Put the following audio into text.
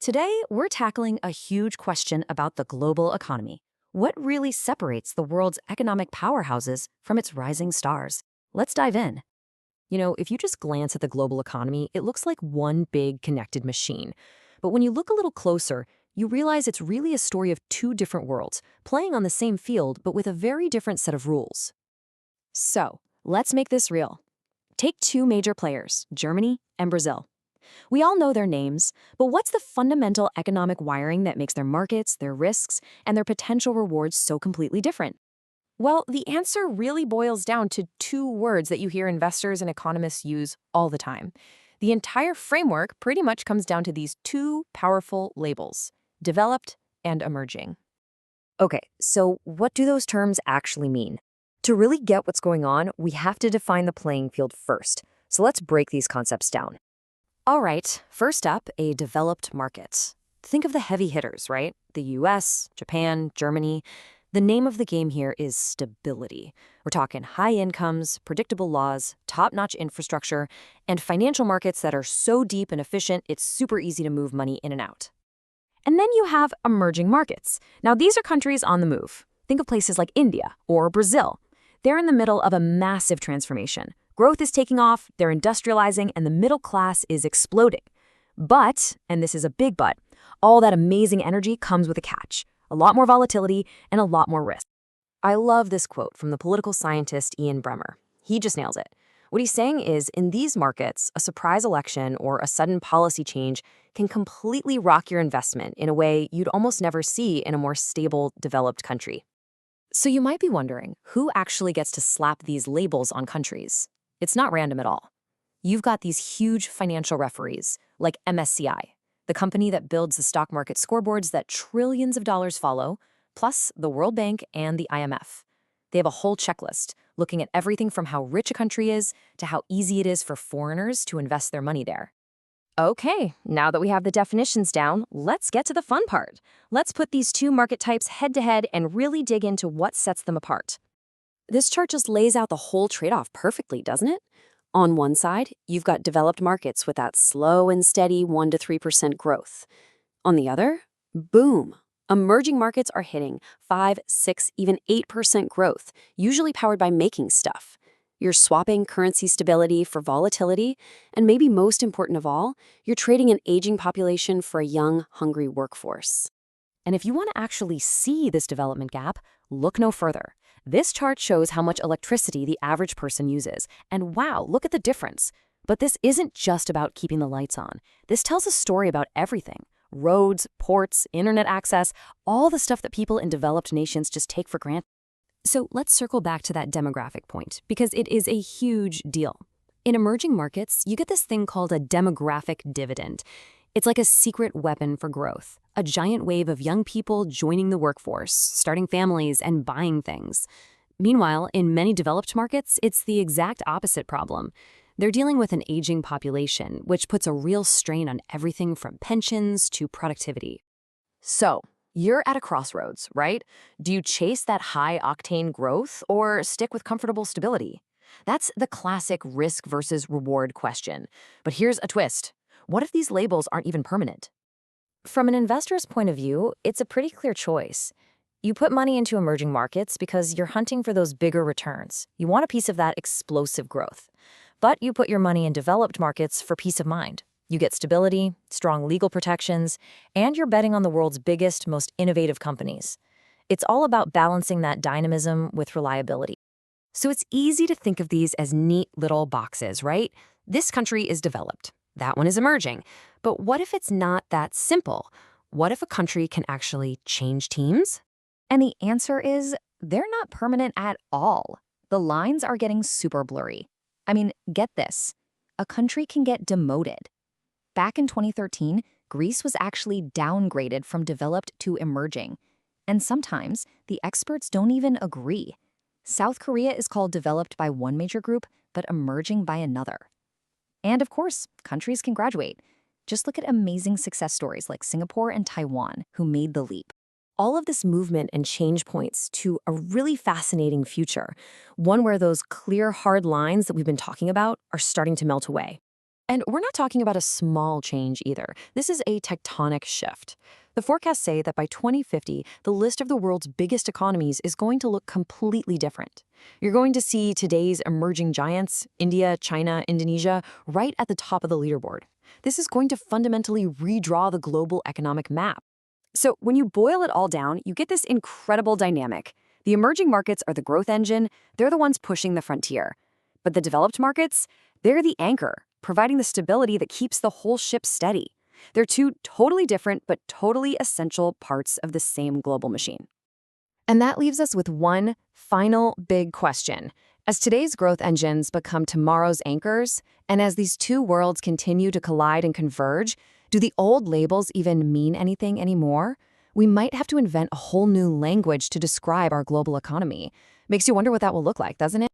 Today, we're tackling a huge question about the global economy. What really separates the world's economic powerhouses from its rising stars? Let's dive in. If you just glance at the global economy, it looks like one big connected machine. But when you look a little closer, you realize it's really a story of two different worlds, playing on the same field but with a very different set of rules. So, let's make this real. Take two major players, Germany and Brazil. We all know their names, but what's the fundamental economic wiring that makes their markets, their risks, and their potential rewards so completely different? Well, the answer really boils down to two words that you hear investors and economists use all the time. The entire framework pretty much comes down to these two powerful labels: developed and emerging. Okay, so what do those terms actually mean? To really get what's going on, we have to define the playing field first. So let's break these concepts down. All right, first up, a developed market. Think of the heavy hitters, right? The US, Japan, Germany. The name of the game here is stability. We're talking high incomes, predictable laws, top-notch infrastructure, and financial markets that are so deep and efficient it's super easy to move money in and out. And then you have emerging markets. Now, these are countries on the move. Think of places like India or Brazil. They're in the middle of a massive transformation. Growth is taking off, they're industrializing, and the middle class is exploding. But, and this is a big but, all that amazing energy comes with a catch. A lot more volatility and a lot more risk. I love this quote from the political scientist Ian Bremmer. He just nails it. What he's saying is, in these markets, a surprise election or a sudden policy change can completely rock your investment in a way you'd almost never see in a more stable, developed country. So you might be wondering, who actually gets to slap these labels on countries? It's not random at all. You've got these huge financial referees, like MSCI, the company that builds the stock market scoreboards that trillions of dollars follow, plus the World Bank and the IMF. They have a whole checklist, looking at everything from how rich a country is to how easy it is for foreigners to invest their money there. Okay, now that we have the definitions down, let's get to the fun part. Let's put these two market types head to head and really dig into what sets them apart. This chart just lays out the whole trade-off perfectly, doesn't it? On one side, you've got developed markets with that slow and steady 1 to 3% growth. On the other, boom, emerging markets are hitting 5, 6, even 8% growth, usually powered by making stuff. You're swapping currency stability for volatility, and maybe most important of all, you're trading an aging population for a young, hungry workforce. And if you want to actually see this development gap, look no further. This chart shows how much electricity the average person uses, and wow, look at the difference. But this isn't just about keeping the lights on. This tells a story about everything: roads, ports, internet access, all the stuff that people in developed nations just take for granted. So let's circle back to that demographic point, because it is a huge deal. In emerging markets, you get this thing called a demographic dividend. It's like a secret weapon for growth, a giant wave of young people joining the workforce, starting families, and buying things. Meanwhile, in many developed markets, it's the exact opposite problem. They're dealing with an aging population, which puts a real strain on everything from pensions to productivity. So, you're at a crossroads, right? Do you chase that high-octane growth or stick with comfortable stability? That's the classic risk versus reward question. But here's a twist. What if these labels aren't even permanent? From an investor's point of view, it's a pretty clear choice. You put money into emerging markets because you're hunting for those bigger returns. You want a piece of that explosive growth. But you put your money in developed markets for peace of mind. You get stability, strong legal protections, and you're betting on the world's biggest, most innovative companies. It's all about balancing that dynamism with reliability. So it's easy to think of these as neat little boxes, right? This country is developed. That one is emerging. But what if it's not that simple? What if a country can actually change teams? And the answer is, they're not permanent at all. The lines are getting super blurry. I mean, get this. A country can get demoted. Back in 2013, Greece was actually downgraded from developed to emerging. And sometimes, the experts don't even agree. South Korea is called developed by one major group, but emerging by another. And of course, countries can graduate. Just look at amazing success stories like Singapore and Taiwan, who made the leap. All of this movement and change points to a really fascinating future, one where those clear, hard lines that we've been talking about are starting to melt away. And we're not talking about a small change either. This is a tectonic shift. The forecasts say that by 2050, the list of the world's biggest economies is going to look completely different. You're going to see today's emerging giants, India, China, Indonesia, right at the top of the leaderboard. This is going to fundamentally redraw the global economic map. So when you boil it all down, you get this incredible dynamic. The emerging markets are the growth engine, they're the ones pushing the frontier. But the developed markets, they're the anchor, providing the stability that keeps the whole ship steady. They're two totally different but totally essential parts of the same global machine. And that leaves us with one final big question. As today's growth engines become tomorrow's anchors, and as these two worlds continue to collide and converge, do the old labels even mean anything anymore? We might have to invent a whole new language to describe our global economy. Makes you wonder what that will look like, doesn't it?